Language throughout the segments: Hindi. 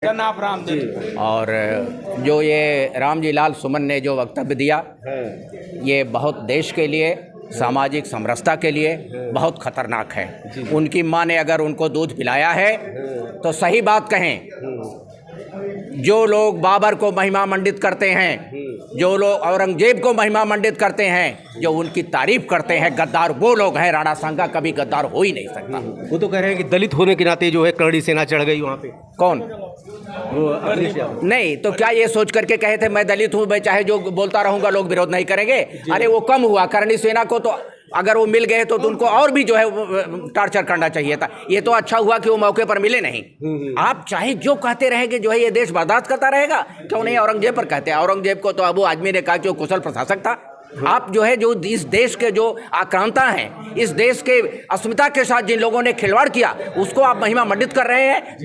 जनाब रामदेव। और जो ये रामजी लाल सुमन ने जो वक्तव्य दिया ये बहुत देश के लिए, सामाजिक समरसता के लिए बहुत खतरनाक है। उनकी माँ ने अगर उनको दूध पिलाया है तो सही बात कहें। जो लोग बाबर को महिमा मंडित करते हैं, जो लोग औरंगजेब को महिमा मंडित करते हैं, जो उनकी तारीफ करते हैं, गद्दार वो लोग हैं। राणा सांगा कभी गद्दार हो ही नहीं सकता। वो तो कह रहे हैं कि दलित होने के नाते जो है करड़ी सेना चढ़ गई वहाँ पे। कौन? वो नहीं तो क्या ये सोच करके कहे थे मैं दलित हूँ, मैं चाहे जो बोलता रहूँगा लोग विरोध नहीं करेंगे? अरे वो कम हुआ। करणी सेना को तो अगर वो मिल गए तो उनको और भी जो है टार्चर करना चाहिए था। ये तो अच्छा हुआ कि वो मौके पर मिले नहीं। आप चाहे जो कहते रहेंगे जो है ये देश बर्दाश्त करता रहेगा। क्यों नहीं औरंगजेब पर कहते हैं? औरंगजेब को तो अबू आदमी ने कहा कि वो कुशल प्रशासक था। आप जो है जो इस देश के जो आक्रांता हैं, इस देश के अस्मिता के साथ जिन लोगों ने खिलवाड़ किया उसको आप महिमा मंडित कर रहे हैं।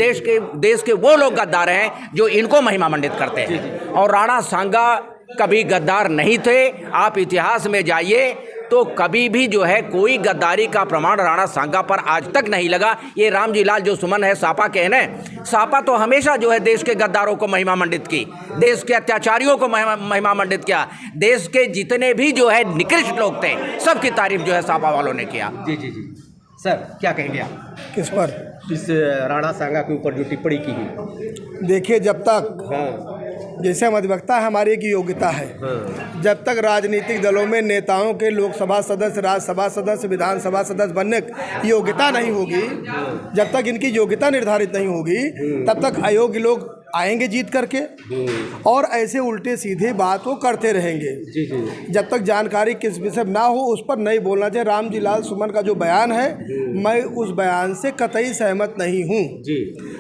देश के वो लोग गद्दार हैं जो इनको महिमा मंडित करते हैं। और राणा सांगा कभी गद्दार नहीं थे। आप इतिहास में जाइए तो कभी भी जो है कोई गद्दारी का प्रमाण राणा सांगा पर आज तक नहीं लगा। ये रामजी लाल जो सुमन है सापा के हैं, सापा तो हमेशा जो है देश के गद्दारों को महिमा मंडित की, देश के अत्याचारियों को महिमा मंडित किया। देश के जितने भी जो है निकृष्ट लोग थे सबकी तारीफ जो है सापा वालों ने किया। जी जी जी सर, क्या कहेंगे आप किस पर? इस राणा सांगा के ऊपर जो टिप्पणी की गई? देखिए, जब तक जैसे हम अधिवक्ता है, हमारी एक योग्यता है। जब तक राजनीतिक दलों में नेताओं के लोकसभा सदस्य, राज्यसभा सदस्य, विधानसभा सदस्य बनने की योग्यता नहीं होगी, जब तक इनकी योग्यता निर्धारित नहीं होगी, तब तक अयोग्य लोग आएंगे जीत करके और ऐसे उल्टे सीधे बात वो करते रहेंगे। जी जी। जब तक जानकारी किस विषय ना हो उस पर नहीं बोलना चाहिए। रामजी लाल सुमन का जो बयान है, मैं उस बयान से कतई सहमत नहीं हूँ। जी।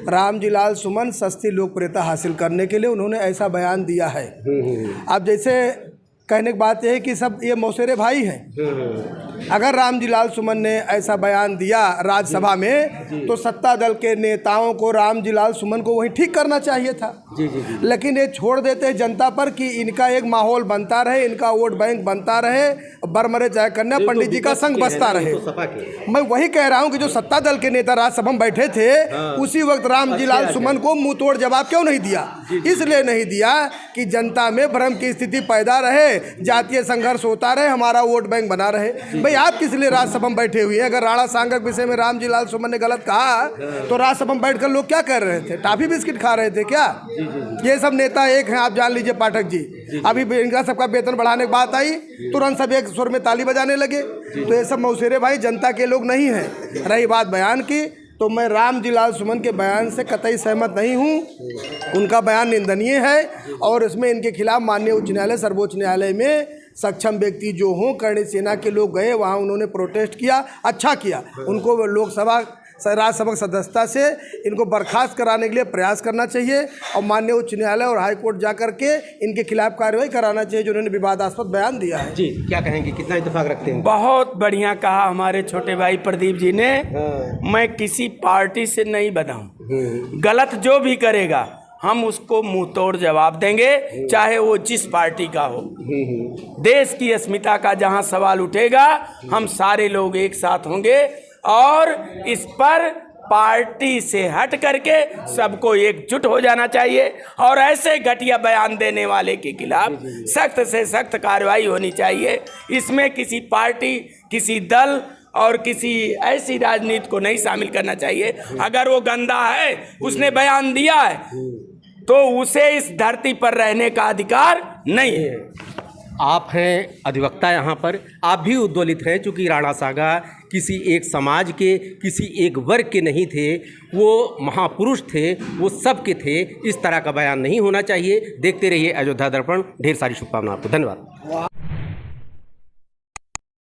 रामजी लाल सुमन सस्ती लोकप्रियता हासिल करने के लिए उन्होंने ऐसा बयान दिया है। अब जैसे कहने की बात यह है कि सब ये मौसेरे भाई हैं। अगर रामजी लाल सुमन ने ऐसा बयान दिया राज्यसभा में तो सत्ता दल के नेताओं को रामजी लाल सुमन को वहीं ठीक करना चाहिए था। जी जी जी। लेकिन ये छोड़ देते हैं जनता पर कि इनका एक माहौल बनता रहे, इनका वोट बैंक बनता रहे, बरमरे चाहे कन्या पंडित जी का संग बसता रहे। मैं वही कह रहा हूँ कि जो सत्ता दल के नेता राज्यसभा में बैठे थे उसी वक्त रामजी लाल सुमन को मुंह तोड़ जवाब क्यों नहीं दिया? इसलिए नहीं दिया कि जनता में भ्रम की स्थिति पैदा रहे, जातीय संघर्ष होता रहे, हमारा वोट बैंक बना रहे। भाई आप किस लिए राज्यसभा में बैठे हुए हैं? अगर राणा सांगा के विषय में रामजी लाल सुमन ने गलत कहा तो राज्यसभा में बैठकर लोग क्या कर रहे थे? टाफी बिस्किट खा रहे थे क्या? ये सब नेता एक हैं, आप जान लीजिए पाठक जी। अभी इनका सबका वेतन बढ़ाने की बात आई, तुरंत सब एक सुर में ताली बजाने लगे। तो ये सब मौसेरे भाई जनता के लोग नहीं हैं। रही बात बयान की, तो मैं रामजी लाल सुमन के बयान से कतई सहमत नहीं हूँ। उनका बयान निंदनीय है और इसमें इनके खिलाफ माननीय उच्च न्यायालय, सर्वोच्च न्यायालय में सक्षम व्यक्ति जो हों, करणी सेना के लोग गए वहाँ, उन्होंने प्रोटेस्ट किया, अच्छा किया। उनको लोकसभा राज्यसभा सदस्यता से इनको बर्खास्त कराने के लिए प्रयास करना चाहिए और माननीय उच्च न्यायालय और हाईकोर्ट जाकर के इनके खिलाफ कार्रवाई कराना चाहिए जो उन्होंने विवादास्पद बयान दिया है। जी, क्या कहेंगे, कितना इत्तेफाक रखते हैं? बहुत बढ़िया कहा हमारे छोटे भाई प्रदीप जी ने। मैं किसी पार्टी से नहीं बना हूँ। गलत जो भी करेगा हम उसको मुंह तोड़ जवाब देंगे, चाहे वो जिस पार्टी का हो। देश की अस्मिता का जहाँ सवाल उठेगा हम सारे लोग एक साथ होंगे और इस पर पार्टी से हट करके सबको एकजुट हो जाना चाहिए और ऐसे घटिया बयान देने वाले के खिलाफ सख्त से सख्त कार्रवाई होनी चाहिए। इसमें किसी पार्टी, किसी दल और किसी ऐसी राजनीति को नहीं शामिल करना चाहिए। अगर वो गंदा है, उसने बयान दिया है, तो उसे इस धरती पर रहने का अधिकार नहीं है। आप हैं अधिवक्ता यहाँ पर, आप भी उद्वेलित हैं चूँकि राणा सांगा किसी एक समाज के, किसी एक वर्ग के नहीं थे, वो महापुरुष थे, वो सब के थे। इस तरह का बयान नहीं होना चाहिए। देखते रहिए अयोध्या दर्पण। ढेर सारी शुभकामनाएं आपको। धन्यवाद।